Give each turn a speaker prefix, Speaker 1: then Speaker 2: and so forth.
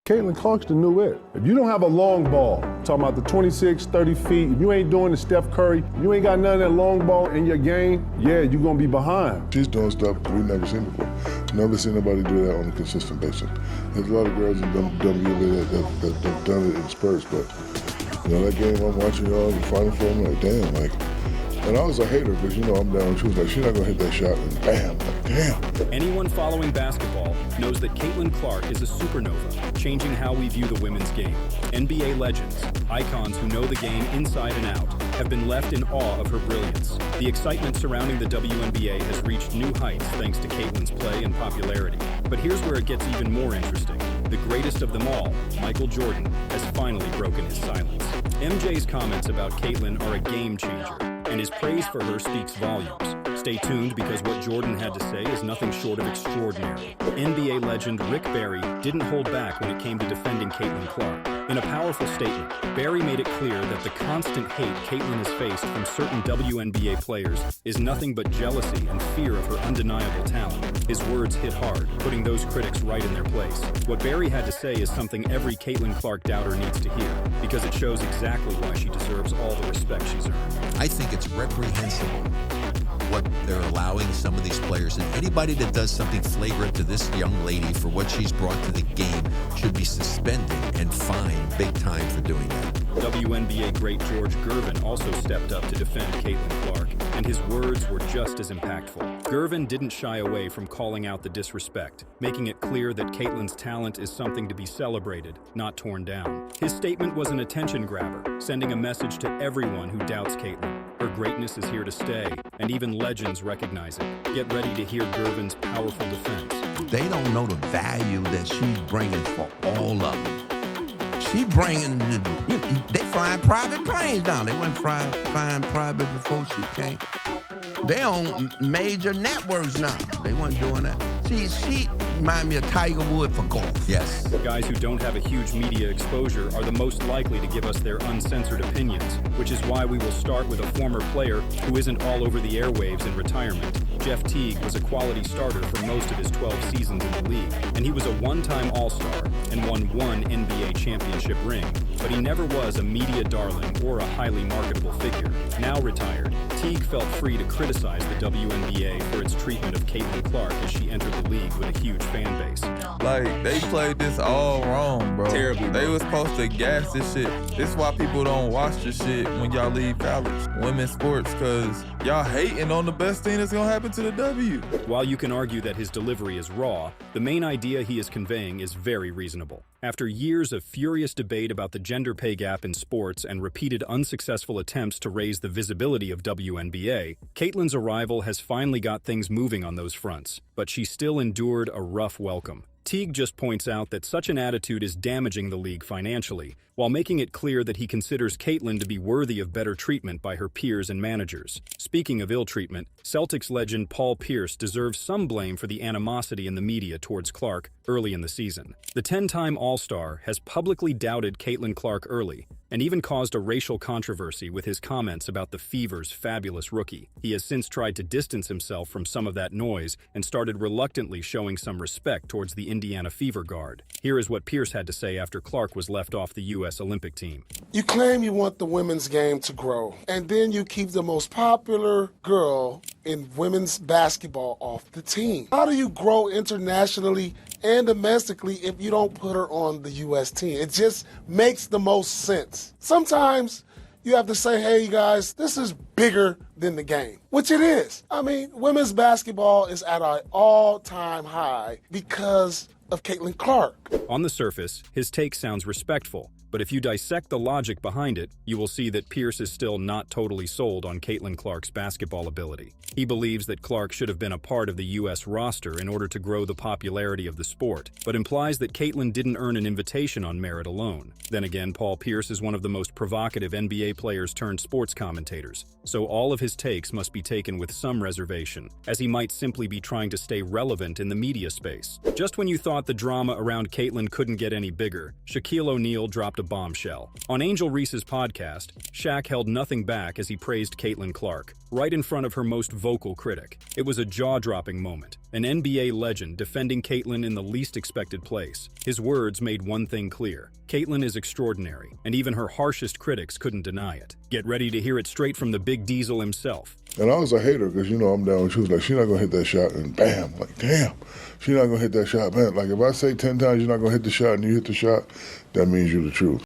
Speaker 1: Caitlin Clark's the new it. If you don't have a long ball, talking about the 26, 30 feet, if you ain't doing the Steph Curry, you ain't got none of that long ball in your game, yeah, you're gonna be behind.
Speaker 2: She's doing stuff we've never seen before. Never seen nobody do that on a consistent basis. There's a lot of girls in WNBA that have done it in spurts, but that game I'm watching y'all and fighting for, I'm like, damn, and I was a hater because, I'm down. She was like, she's not going to hit that shot. And bam, like, damn.
Speaker 3: Anyone following basketball knows that Caitlin Clark is a supernova, changing how we view the women's game. NBA legends, icons who know the game inside and out, have been left in awe of her brilliance. The excitement surrounding the WNBA has reached new heights thanks to Caitlin's play and popularity. But here's where it gets even more interesting. The greatest of them all, Michael Jordan, has finally broken his silence. MJ's comments about Caitlin are a game changer, and his praise for her speaks volumes. Stay tuned because what Jordan had to say is nothing short of extraordinary. NBA legend Rick Barry didn't hold back when it came to defending Caitlin Clark. In a powerful statement, Barry made it clear that the constant hate Caitlin has faced from certain WNBA players is nothing but jealousy and fear of her undeniable talent. His words hit hard, putting those critics right in their place. What Barry had to say is something every Caitlin Clark doubter needs to hear, because it shows exactly why she deserves all the respect she's earned.
Speaker 4: I think it's reprehensible what they're allowing some of these players, and anybody that does something flagrant to this young lady for what she's brought to the game should be suspended and fined big time for doing that.
Speaker 3: WNBA great George Gervin also stepped up to defend Caitlin Clark, and his words were just as impactful. Gervin didn't shy away from calling out the disrespect, making it clear that Caitlin's talent is something to be celebrated, not torn down. His statement was an attention grabber, sending a message to everyone who doubts Caitlin. Her greatness is here to stay, and even legends recognize it. Get ready to hear Gervin's powerful defense.
Speaker 5: They don't know the value that she's bringing for all of them. She bringing, they flying private planes down. They weren't flying private before she came. They on major networks now. They weren't doing that. She remind me of Tiger Woods for golf.
Speaker 4: Yes.
Speaker 3: Guys who don't have a huge media exposure are the most likely to give us their uncensored opinions, which is why we will start with a former player who isn't all over the airwaves in retirement. Jeff Teague was a quality starter for most of his 12 seasons in the league, and he was a one-time All-Star and won one NBA championship ring, but he never was a media darling or a highly marketable figure. Now retired, Teague felt free to criticize the WNBA for its treatment of Caitlin Clark as she entered the league with a huge fan base.
Speaker 6: Like, they played this all wrong, bro.
Speaker 3: Terribly.
Speaker 6: They was supposed to gas this shit. This is why people don't watch the shit when y'all leave college. Women's sports, because y'all hating on the best thing that's gonna happen to the W.
Speaker 3: While you can argue that his delivery is raw, the main idea he is conveying is very reasonable. After years of furious debate about the gender pay gap in sports and repeated unsuccessful attempts to raise the visibility of WNBA, Caitlin's arrival has finally got things moving on those fronts, but she still endured a rough welcome. Teague just points out that such an attitude is damaging the league financially, while making it clear that he considers Caitlin to be worthy of better treatment by her peers and managers. Speaking of ill treatment, Celtics legend Paul Pierce deserves some blame for the animosity in the media towards Clark early in the season. The 10-time All-Star has publicly doubted Caitlin Clark early, and even caused a racial controversy with his comments about the Fever's fabulous rookie. He has since tried to distance himself from some of that noise and started reluctantly showing some respect towards the Indiana Fever guard. Here is what Pierce had to say after Clark was left off the U.S. Olympic team.
Speaker 7: You claim you want the women's game to grow, and then you keep the most popular girl in women's basketball off the team. How do you grow internationally and domestically if you don't put her on the U.S. team? It just makes the most sense. Sometimes you have to say, hey, you guys, this is bigger than the game, which it is. I mean, women's basketball is at an all-time high because of Caitlin Clark.
Speaker 3: On the surface, his take sounds respectful, but if you dissect the logic behind it, you will see that Pierce is still not totally sold on Caitlin Clark's basketball ability. He believes that Clark should have been a part of the U.S. roster in order to grow the popularity of the sport, but implies that Caitlin didn't earn an invitation on merit alone. Then again, Paul Pierce is one of the most provocative NBA players turned sports commentators, so all of his takes must be taken with some reservation, as he might simply be trying to stay relevant in the media space. Just when you thought the drama around Caitlin couldn't get any bigger, Shaquille O'Neal dropped dropped a bombshell. On Angel Reese's podcast, Shaq held nothing back as he praised Caitlin Clark, right in front of her most vocal critic. It was a jaw-dropping moment, an NBA legend defending Caitlin in the least expected place. His words made one thing clear: Caitlin is extraordinary, and even her harshest critics couldn't deny it. Get ready to hear it straight from the Big Diesel himself.
Speaker 2: And I was a hater because, I'm down. She was like, she's not going to hit that shot. And bam, like, damn, she's not going to hit that shot. Man, like if I say 10 times you're not going to hit the shot and you hit the shot, that means you're the truth.